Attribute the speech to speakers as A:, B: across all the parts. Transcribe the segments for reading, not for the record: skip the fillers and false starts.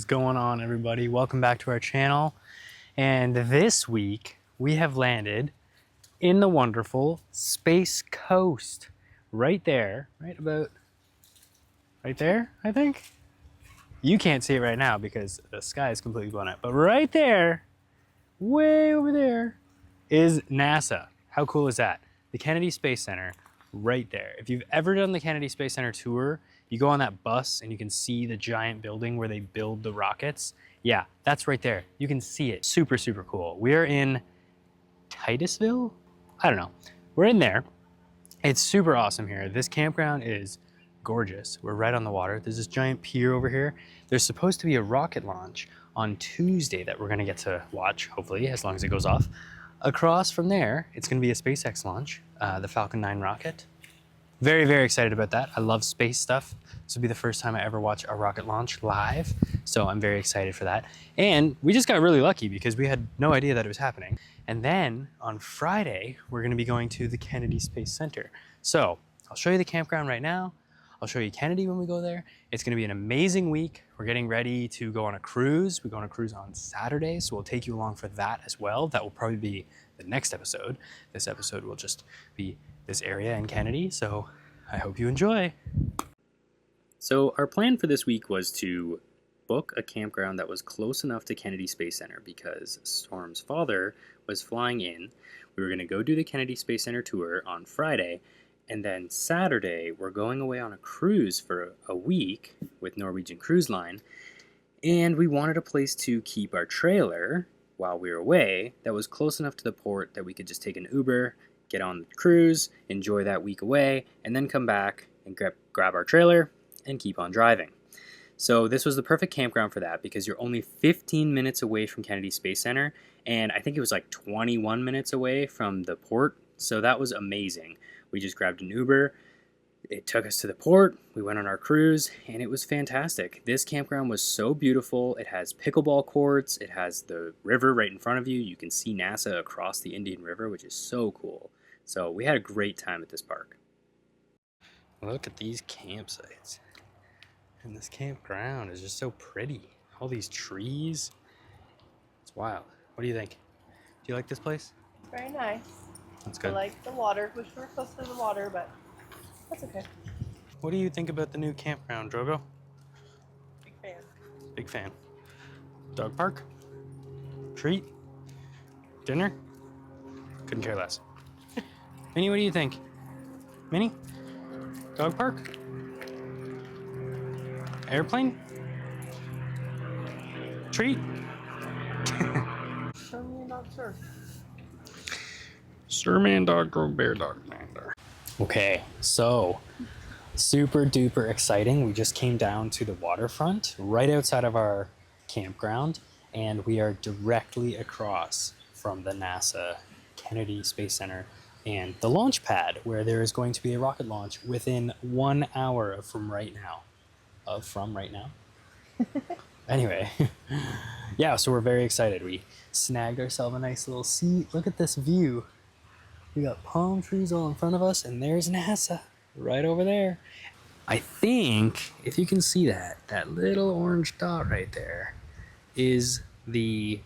A: What's going on, everybody? Welcome back to our channel. And this week we have landed in the wonderful Space Coast. Right there, right about right there, I think. You can't see it right now because the sky is completely blown out. But right there, way over there, is NASA. How cool is that? The Kennedy Space Center, right there. If you've ever done the Kennedy Space Center tour, you go on that bus and you can see the giant building where they build the rockets. Yeah, that's right there. You can see it. Super, super cool. We are in Titusville? I don't know. We're in there. It's super awesome here. This campground is gorgeous. We're right on the water. There's this giant pier over here. There's supposed to be a rocket launch on Tuesday that we're gonna get to watch, hopefully, as long as it goes off. Across from there, it's gonna be a SpaceX launch, the Falcon 9 rocket. Very, very excited about that. I love space stuff. This will be the first time I ever watch a rocket launch live, so I'm very excited for that. And we just got really lucky because we had no idea that it was happening. And then on Friday, we're gonna be going to the Kennedy Space Center. So I'll show you the campground right now. I'll show you Kennedy when we go there. It's gonna be an amazing week. We're getting ready to go on a cruise. We go on a cruise on Saturday, so we'll take you along for that as well. That will probably be the next episode. This episode will just be this area in Kennedy, so I hope you enjoy. So our plan for this week was to book a campground that was close enough to Kennedy Space Center because Storm's father was flying in. We were gonna go do the Kennedy Space Center tour on Friday, and then Saturday we're going away on a cruise for a week with Norwegian Cruise Line, and we wanted a place to keep our trailer while we were away that was close enough to the port that we could just take an Uber, get on the cruise, enjoy that week away, and then come back and grab our trailer and keep on driving. So this was the perfect campground for that because you're only 15 minutes away from Kennedy Space Center, and I think it was like 21 minutes away from the port, so that was amazing. We just grabbed an Uber, it took us to the port, we went on our cruise, and it was fantastic. This campground was so beautiful. It has pickleball courts, it has the river right in front of you. You can see NASA across the Indian River, which is so cool. So we had a great time at this park. Look at these campsites. And this campground is just so pretty. All these trees. It's wild. What do you think? Do you like this place?
B: Very nice.
A: That's good.
B: I like the water. Wish we were close to the water, but that's okay.
A: What do you think about the new campground, Drogo?
B: Big fan.
A: Big fan. Dog park? Treat? Dinner? Couldn't care less. Minnie, what do you think? Minnie? Dog park? Airplane? Treat?
B: Show me about surf.
A: Sir man dog, girl bear dog mander. Okay, so super duper exciting. We just came down to the waterfront right outside of our campground, and we are directly across from the NASA Kennedy Space Center and the launch pad where there is going to be a rocket launch within 1 hour from right now. Anyway, yeah, so we're very excited. We snagged ourselves a nice little seat. Look at this view. We got palm trees all in front of us, and there's NASA right over there. I think, if you can see that little orange dot right there is the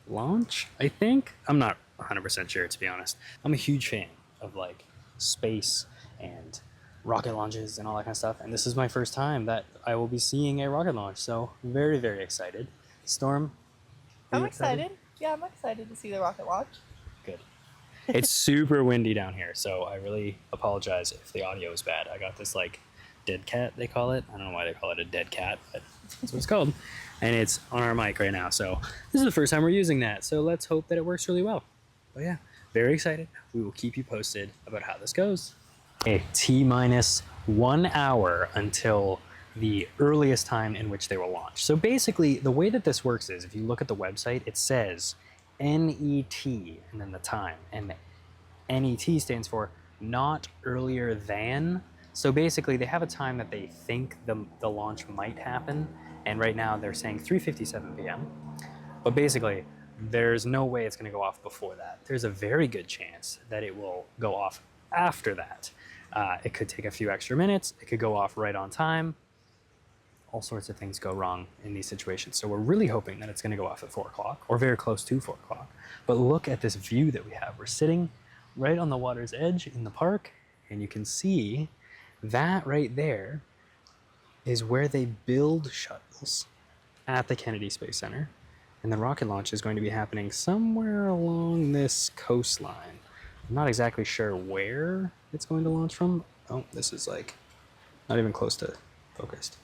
A: launch, I think. I'm not 100% sure, to be honest. I'm a huge fan of like space and rocket launches and all that kind of stuff, and this is my first time that I will be seeing a rocket launch, so very, very excited. Storm,
B: I'm excited. Yeah, I'm excited to see the rocket launch.
A: Good. It's super windy down here, so I really apologize if the audio is bad. I got this like dead cat, they call it. I don't know why they call it a dead cat, but that's what it's called. And it's on our mic right now, so this is the first time we're using that, so let's hope that it works really well. But yeah, very excited. We will keep you posted about how this goes. Okay, T-minus 1 hour until the earliest time in which they will launch. So basically, the way that this works is, if you look at the website, it says NET and then the time, and NET stands for not earlier than. So basically, they have a time that they think the launch might happen, and right now they're saying 3:57 p.m. But basically, there's no way it's going to go off before that. There's a very good chance that it will go off after that. It could take a few extra minutes. It could go off right on time. all sorts of things go wrong in these situations. So we're really hoping that it's going to go off at 4 o'clock or very close to 4 o'clock. But look at this view that we have. We're sitting right on the water's edge in the park, and you can see that right there is where they build shuttles at the Kennedy Space Center. And the rocket launch is going to be happening somewhere along this coastline. I'm not exactly sure where it's going to launch from. Oh, this is like not even close to focused.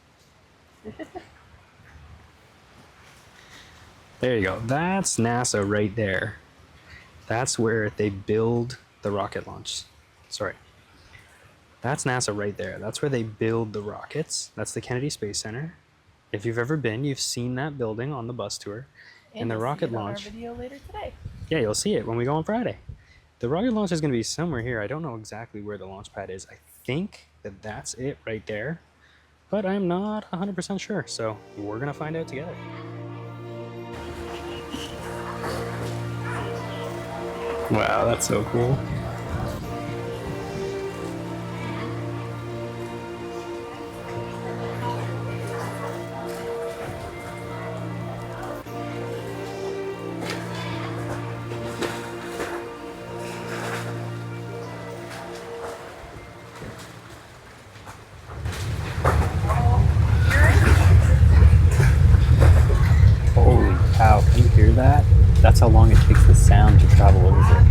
A: There you go. That's NASA right there. That's where they build the rocket launch. Sorry. That's NASA right there. That's where they build the rockets. That's the Kennedy Space Center. If you've ever been, you've seen that building on the bus tour. And the rocket launch.
B: On our video later today.
A: Yeah, you'll see it when we go on Friday. The rocket launch is going to be somewhere here. I don't know exactly where the launch pad is. I think that that's it right there. But I'm not 100% sure, so we're going to find out together. Wow, that's so cool. Wow, can you hear that? That's how long it takes the sound to travel over here.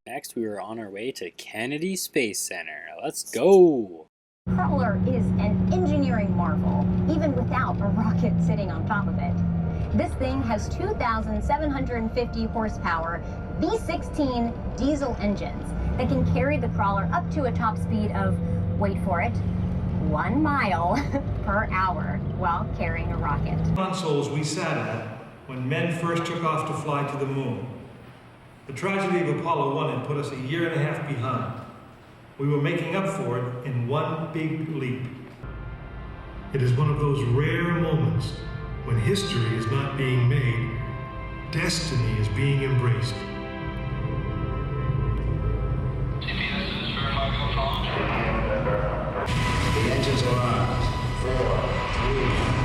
A: Next, we are on our way to Kennedy Space Center. Let's go!
C: Crawler is an engineering marvel, even without a rocket sitting on top of it. This thing has 2,750 horsepower V16 diesel engines that can carry the crawler up to a top speed of, wait for it, 1 mile per hour while carrying a rocket.
D: Consoles we sat at when men first took off to fly to the moon. The tragedy of Apollo 1 had put us a year and a half behind. We were making up for it in one big leap. It is one of those rare moments when history is not being made, destiny is being embraced.
E: The engines are on. 4, 3.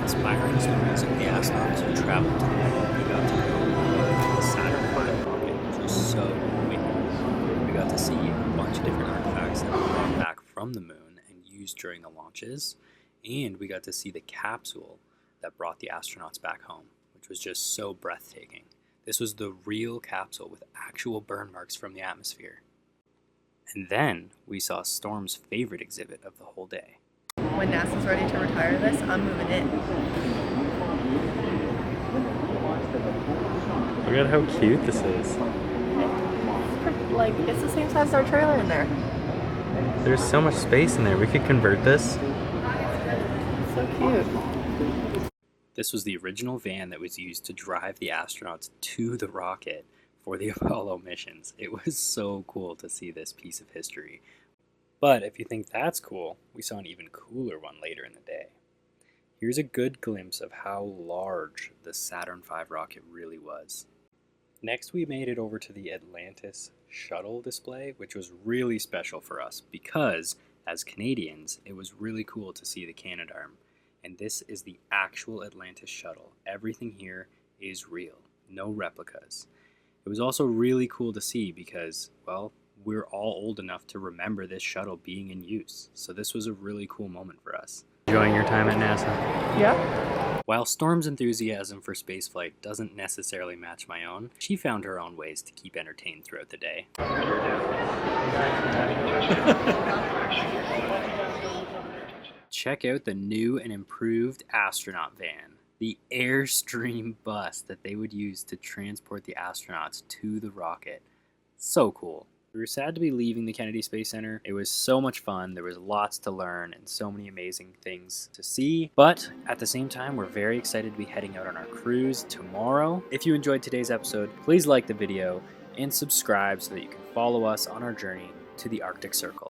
A: inspiring stories of the astronauts who traveled to the moon. We got to go on the Saturn V rocket, which was so cool. We got to see a bunch of different artifacts that were brought back from the moon and used during the launches, and we got to see the capsule that brought the astronauts back home, which was just so breathtaking. This was the real capsule with actual burn marks from the atmosphere. And then we saw Storm's favorite exhibit of the whole day.
B: When NASA's ready to retire this, I'm moving in.
A: Look at how cute this is.
B: Like, it's the same size as our trailer in there.
A: There's so much space in there. We could convert this.
B: It's so cute.
A: This was the original van that was used to drive the astronauts to the rocket for the Apollo missions. It was so cool to see this piece of history. But if you think that's cool, we saw an even cooler one later in the day. Here's a good glimpse of how large the Saturn V rocket really was. Next, we made it over to the Atlantis shuttle display, which was really special for us because, as Canadians, it was really cool to see the Canadarm. And this is the actual Atlantis shuttle. Everything here is real, no replicas. It was also really cool to see because, well, we're all old enough to remember this shuttle being in use. So this was a really cool moment for us. Enjoying your time at NASA?
B: Yeah.
A: While Storm's enthusiasm for spaceflight doesn't necessarily match my own, she found her own ways to keep entertained throughout the day. Check out the new and improved astronaut van, the Airstream bus that they would use to transport the astronauts to the rocket. So cool. We were sad to be leaving the Kennedy Space Center. It was so much fun. There was lots to learn and so many amazing things to see. But at the same time, we're very excited to be heading out on our cruise tomorrow. If you enjoyed today's episode, please like the video and subscribe so that you can follow us on our journey to the Arctic Circle.